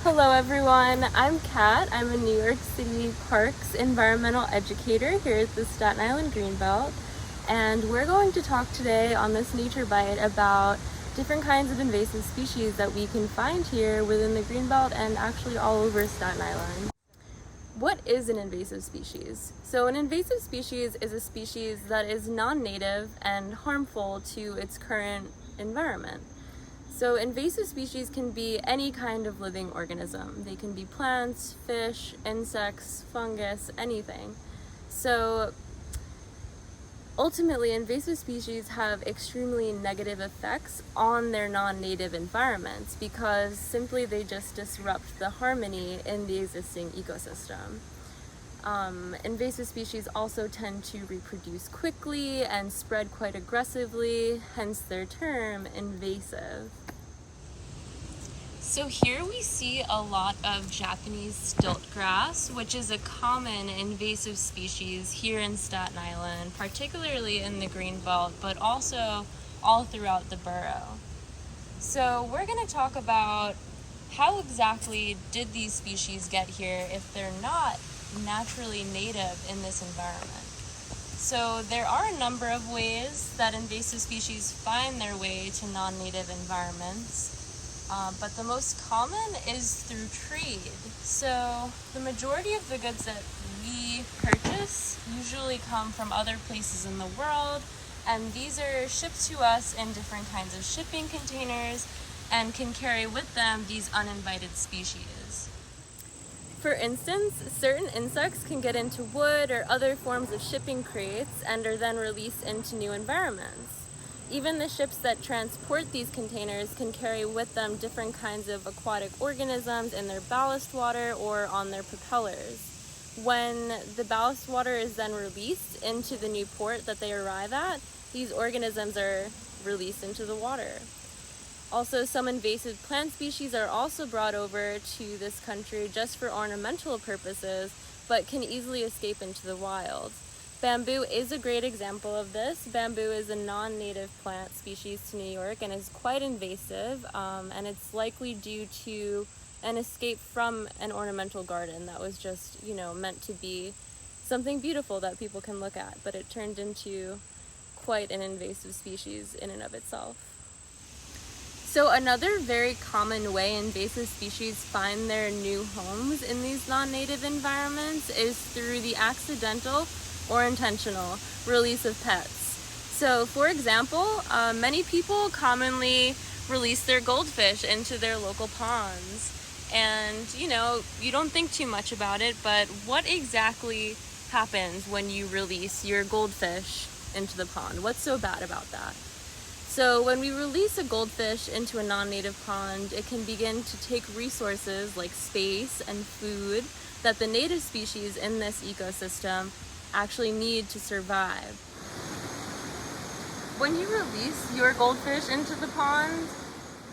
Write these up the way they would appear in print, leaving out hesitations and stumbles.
Hello everyone, I'm Kat. I'm a New York City Parks environmental educator here at the Staten Island Greenbelt, and we're going to talk today on this Nature Bite about different kinds of invasive species that we can find here within the Greenbelt and actually all over Staten Island. What is an invasive species? So an invasive species is a species that is non-native and harmful to its current environment. So invasive species can be any kind of living organism. They can be plants, fish, insects, fungus, anything. So ultimately, invasive species have extremely negative effects on their non-native environments because simply they just disrupt the harmony in the existing ecosystem. Invasive species also tend to reproduce quickly and spread quite aggressively, hence their term, invasive. So here we see a lot of Japanese stilt grass, which is a common invasive species here in Staten Island, particularly in the Greenbelt, but also all throughout the borough. So we're going to talk about how exactly did these species get here if they're not naturally native in this environment. So there are a number of ways that invasive species find their way to non-native environments. But the most common is through trade. So the majority of the goods that we purchase usually come from other places in the world, and these are shipped to us in different kinds of shipping containers and can carry with them these uninvited species. For instance, certain insects can get into wood or other forms of shipping crates and are then released into new environments. Even the ships that transport these containers can carry with them different kinds of aquatic organisms in their ballast water or on their propellers. When the ballast water is then released into the new port that they arrive at, these organisms are released into the water. Also, some invasive plant species are also brought over to this country just for ornamental purposes, but can easily escape into the wild. Bamboo is a great example of this. Bamboo is a non-native plant species to New York and is quite invasive, and it's likely due to an escape from an ornamental garden that was just, meant to be something beautiful that people can look at, but it turned into quite an invasive species in and of itself. So another very common way invasive species find their new homes in these non-native environments is through the accidental or intentional release of pets. So for example, many people commonly release their goldfish into their local ponds. And you don't think too much about it, but what exactly happens when you release your goldfish into the pond? What's so bad about that? So when we release a goldfish into a non-native pond, it can begin to take resources like space and food that the native species in this ecosystem actually need to survive. When you release your goldfish into the pond,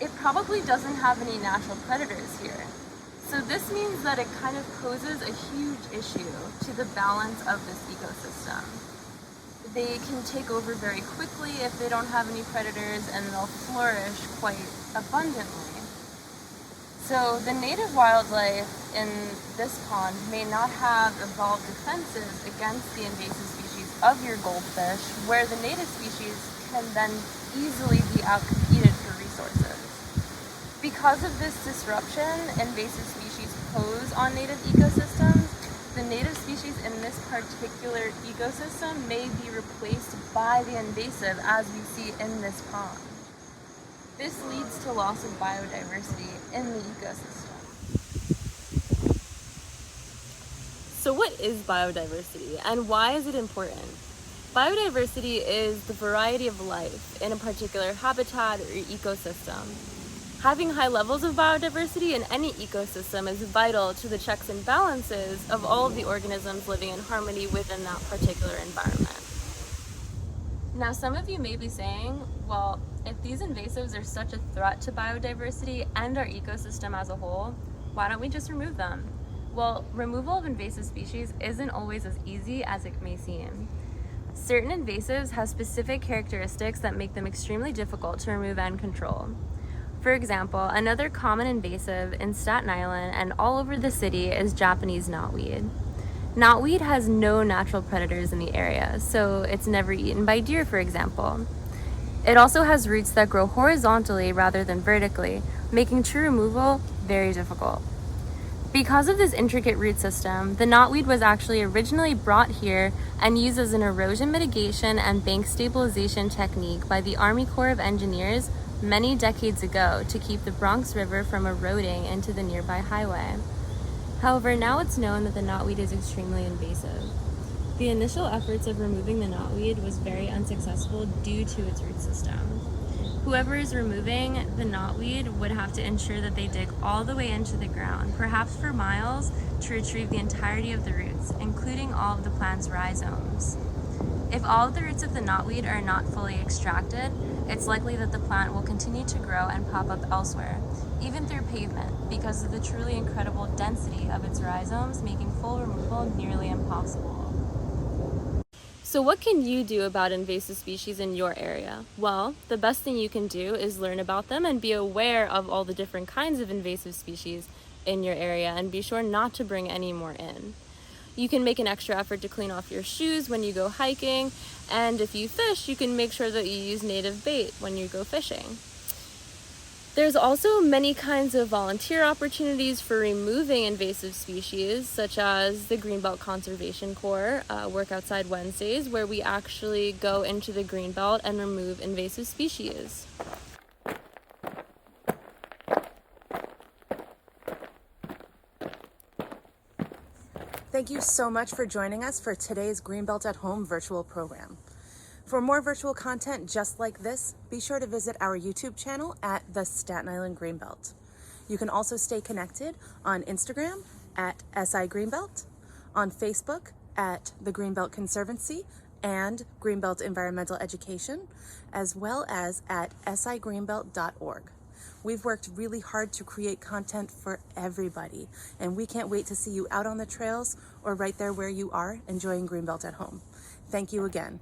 it probably doesn't have any natural predators here. So this means that it kind of poses a huge issue to the balance of this ecosystem. They can take over very quickly if they don't have any predators, and they'll flourish quite abundantly. So the native wildlife in this pond may not have evolved defenses against the invasive species of your goldfish, where the native species can then easily be outcompeted for resources. Because of this disruption invasive species pose on native ecosystems, the native species in this particular ecosystem may be replaced by the invasive, as we see in this pond. This leads to loss of biodiversity in the ecosystem. So what is biodiversity and why is it important? Biodiversity is the variety of life in a particular habitat or ecosystem. Having high levels of biodiversity in any ecosystem is vital to the checks and balances of all of the organisms living in harmony within that particular environment. Now, some of you may be saying, well, if these invasives are such a threat to biodiversity and our ecosystem as a whole, why don't we just remove them? Well, removal of invasive species isn't always as easy as it may seem. Certain invasives have specific characteristics that make them extremely difficult to remove and control. For example, another common invasive in Staten Island and all over the city is Japanese knotweed. Knotweed has no natural predators in the area, so it's never eaten by deer, for example. It also has roots that grow horizontally rather than vertically, making true removal very difficult. Because of this intricate root system, the knotweed was actually originally brought here and used as an erosion mitigation and bank stabilization technique by the Army Corps of Engineers many decades ago to keep the Bronx River from eroding into the nearby highway. However, now it's known that the knotweed is extremely invasive. The initial efforts of removing the knotweed was very unsuccessful due to its root system. Whoever is removing the knotweed would have to ensure that they dig all the way into the ground, perhaps for miles, to retrieve the entirety of the roots, including all of the plant's rhizomes. If all of the roots of the knotweed are not fully extracted, it's likely that the plant will continue to grow and pop up elsewhere, even through pavement, because of the truly incredible density of its rhizomes, making full removal nearly impossible. So what can you do about invasive species in your area? Well, the best thing you can do is learn about them and be aware of all the different kinds of invasive species in your area and be sure not to bring any more in. You can make an extra effort to clean off your shoes when you go hiking, and if you fish, you can make sure that you use native bait when you go fishing. There's also many kinds of volunteer opportunities for removing invasive species, such as the Greenbelt Conservation Corps Work Outside Wednesdays, where we actually go into the Greenbelt and remove invasive species. Thank you so much for joining us for today's Greenbelt at Home virtual program. For more virtual content just like this, be sure to visit our YouTube channel at the Staten Island Greenbelt. You can also stay connected on Instagram at SI Greenbelt, on Facebook at the Greenbelt Conservancy and Greenbelt Environmental Education, as well as at sigreenbelt.org. We've worked really hard to create content for everybody, and we can't wait to see you out on the trails or right there where you are enjoying Greenbelt at Home. Thank you again.